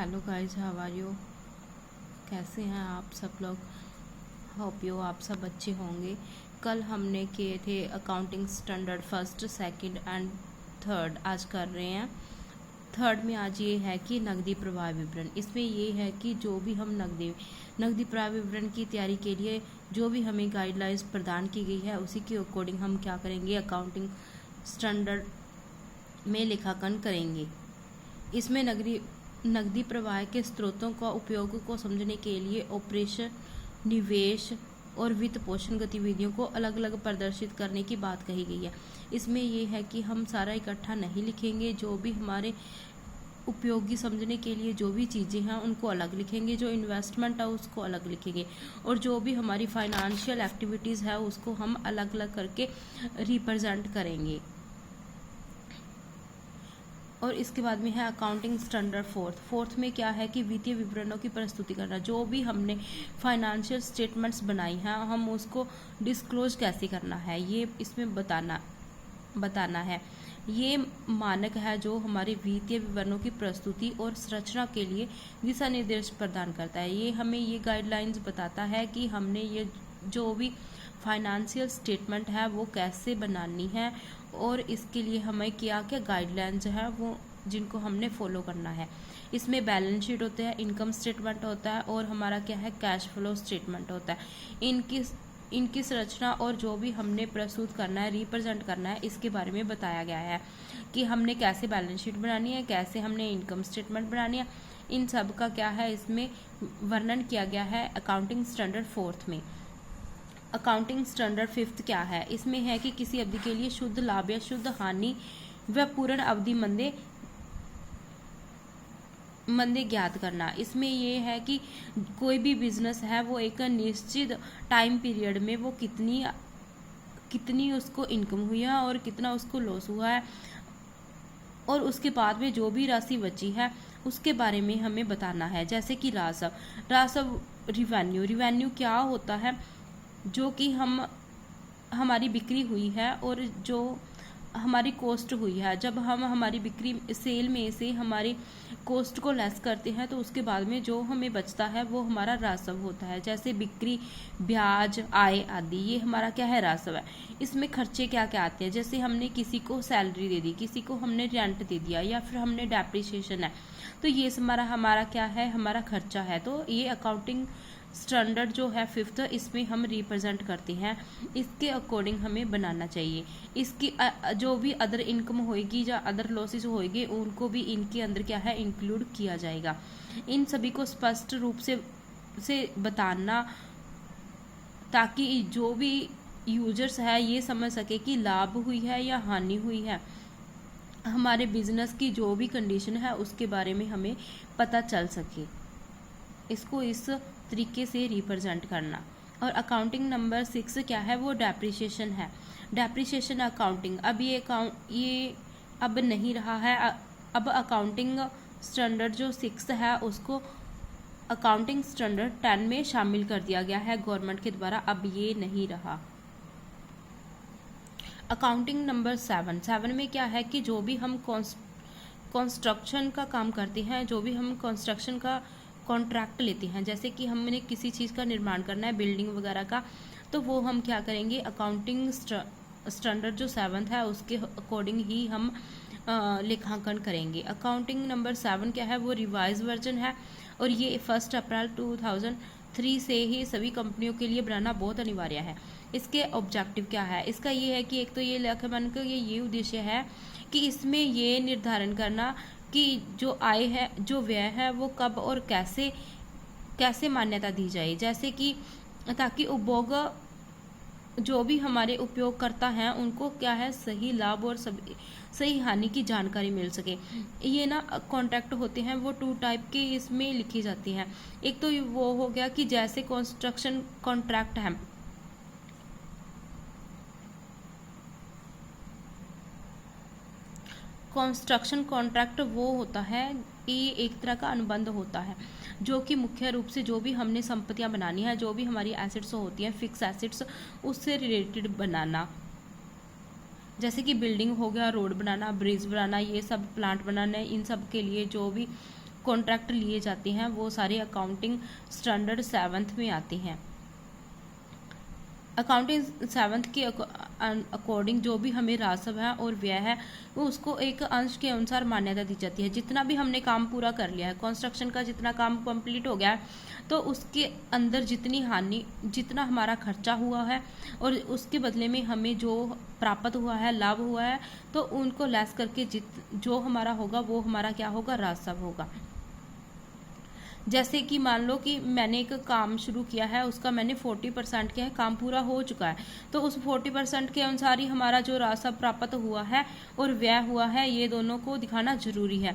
Hello guys, how are you. कैसे हैं आप सब लोग। होप यू आप सब अच्छे होंगे। कल हमने किए थे accounting standard first, second and third. आज कर रहे हैं थर्ड में। आज ये है कि नकदी प्रवाह विवरण। इसमें ये है कि जो भी हम नकदी प्रवाह विवरण की तैयारी के लिए जो भी हमें गाइडलाइंस प्रदान की गई है उसी के अकॉर्डिंग हम क्या करेंगे, अकाउंटिंग स्टैंडर्ड में लेखांकन करेंगे। इसमें नकदी प्रवाह के स्रोतों का उपयोग को समझने के लिए ऑपरेशन, निवेश और वित्त पोषण गतिविधियों को अलग अलग प्रदर्शित करने की बात कही गई है। इसमें यह है कि हम सारा इकट्ठा नहीं लिखेंगे, जो भी हमारे उपयोगी समझने के लिए जो भी चीज़ें हैं उनको अलग लिखेंगे, जो इन्वेस्टमेंट है उसको अलग लिखेंगे, और जो भी हमारी फाइनेंशियल एक्टिविटीज़ है उसको हम अलग अलग करके रिप्रेजेंट करेंगे। और इसके बाद में है अकाउंटिंग स्टैंडर्ड फोर्थ में क्या है कि वित्तीय विवरणों की प्रस्तुति करना। जो भी हमने फाइनेंशियल स्टेटमेंट्स बनाई हैं हम उसको डिस्क्लोज कैसे करना है ये इसमें बताना है। ये मानक है जो हमारे वित्तीय विवरणों की प्रस्तुति और संरचना के लिए दिशा निर्देश प्रदान करता है। ये हमें ये गाइडलाइंस बताता है कि हमने ये जो भी फाइनेंशियल स्टेटमेंट है वो कैसे बनानी है, और इसके लिए हमें क्या क्या गाइडलाइंस है वो जिनको हमने फॉलो करना है। इसमें बैलेंस शीट होता है, इनकम स्टेटमेंट होता है, और हमारा क्या है, कैश फ्लो स्टेटमेंट होता है। इनकी संरचना और जो भी हमने प्रस्तुत करना है, रिप्रेजेंट करना है, इसके बारे में बताया गया है कि हमने कैसे बैलेंस शीट बनानी है, कैसे हमने इनकम स्टेटमेंट बनानी है। इन सब का क्या है इसमें वर्णन किया गया है अकाउंटिंग स्टैंडर्ड फोर्थ में। अकाउंटिंग स्टैंडर्ड फिफ्थ क्या है, इसमें है कि किसी अवधि के लिए शुद्ध लाभ या शुद्ध हानि व पूर्ण अवधि मंदे ज्ञात करना। इसमें ये है कि कोई भी बिजनेस है वो एक निश्चित टाइम पीरियड में वो कितनी उसको इनकम हुई है और कितना उसको लॉस हुआ है, और उसके बाद में जो भी राशि बची है उसके बारे में हमें बताना है। जैसे कि राजस्व रिवेन्यू क्या होता है, जो कि हमारी बिक्री हुई है और जो हमारी कॉस्ट हुई है। जब हम हमारी बिक्री सेल में से हमारी कॉस्ट को लेस करते हैं तो उसके बाद में जो हमें बचता है वो हमारा राजस्व होता है। जैसे बिक्री, ब्याज, आय आदि, ये हमारा क्या है, राजस्व है। इसमें खर्चे क्या क्या आते हैं, जैसे हमने किसी को सैलरी दे दी, किसी को हमने रेंट दे दिया, या फिर हमने डेप्रिसिएशन है, तो ये हमारा क्या है, हमारा खर्चा है। तो ये अकाउंटिंग स्टैंडर्ड जो है फिफ्थ, इसमें हम रिप्रेजेंट करते हैं, इसके अकॉर्डिंग हमें बनाना चाहिए। इसकी जो भी अदर इनकम होएगी या अदर लॉसेस होएंगे उनको भी इनके अंदर क्या है, इंक्लूड किया जाएगा। इन सभी को स्पष्ट रूप से बताना, ताकि जो भी यूजर्स है ये समझ सके कि लाभ हुई है या हानि हुई है। हमारे बिजनेस की जो भी कंडीशन है उसके बारे में हमें पता चल सके। इसको इस तरीके से रिप्रेजेंट करना। और अकाउंटिंग नंबर 6 क्या है, वो डेप्रिसिएशन है। डेप्रिसिएशन अकाउंटिंग ये अब नहीं रहा है। अब अकाउंटिंग स्टैंडर्ड जो 6 है उसको अकाउंटिंग स्टैंडर्ड 10 में शामिल कर दिया गया है गवर्नमेंट के द्वारा, अब ये नहीं रहा। अकाउंटिंग नंबर 7 में क्या है कि जो भी हम कंस्ट्रक्शन का काम करते हैं, जो भी हम कंस्ट्रक्शन का कॉन्ट्रैक्ट लेते हैं, जैसे कि हमने किसी चीज़ का निर्माण करना है, बिल्डिंग वगैरह का, तो वो हम क्या करेंगे, अकाउंटिंग स्टैंडर्ड जो 7 है उसके अकॉर्डिंग ही हम लेखांकन करेंगे। अकाउंटिंग नंबर 7 क्या है, वो रिवाइज वर्जन है, और ये 1 अप्रैल 2003 से ही सभी कंपनियों के लिए बनाना बहुत अनिवार्य है। इसके ऑब्जेक्टिव क्या है, इसका ये है कि एक तो ये लेखांकन का ये उद्देश्य है कि इसमें ये निर्धारण करना कि जो आय है, जो व्यय है, वो कब और कैसे मान्यता दी जाए, जैसे कि ताकि उपभोग जो भी हमारे उपयोगकर्ता हैं उनको क्या है, सही लाभ और सही हानि की जानकारी मिल सके। ये ना कॉन्ट्रैक्ट होते हैं वो 2 टाइप के इसमें लिखी जाती हैं। एक तो वो हो गया कि जैसे कंस्ट्रक्शन कॉन्ट्रैक्ट है, कंस्ट्रक्शन कॉन्ट्रैक्ट वो होता है, ये एक तरह का अनुबंध होता है जो कि मुख्य रूप से जो भी हमने संपत्तियां बनानी है, जो भी हमारी एसेट्स होती हैं, फिक्स एसेट्स, उससे रिलेटेड बनाना। जैसे कि बिल्डिंग हो गया, रोड बनाना, ब्रिज बनाना, ये सब प्लांट बनाना, इन सब के लिए जो भी कॉन्ट्रैक्ट लिए जाते हैं वो सारे अकाउंटिंग स्टैंडर्ड 7th में आते हैं। अकाउंटिंग 7th के अकॉर्डिंग जो भी हमें राजस्व है और व्यय है वो उसको एक अंश के अनुसार मान्यता दी जाती है। जितना भी हमने काम पूरा कर लिया है, कंस्ट्रक्शन का जितना काम कंप्लीट हो गया है, तो उसके अंदर जितनी हानि, जितना हमारा खर्चा हुआ है और उसके बदले में हमें जो प्राप्त हुआ है, लाभ हुआ है, तो उनको लेस करके जो हमारा होगा वो हमारा क्या होगा, राजस्व होगा। जैसे कि मान लो कि मैंने एक काम शुरू किया है, उसका मैंने 40% क्या है काम पूरा हो चुका है, तो उस 40% के अनुसार ही हमारा जो राजस्व प्राप्त हुआ है और व्यय हुआ है, ये दोनों को दिखाना जरूरी है।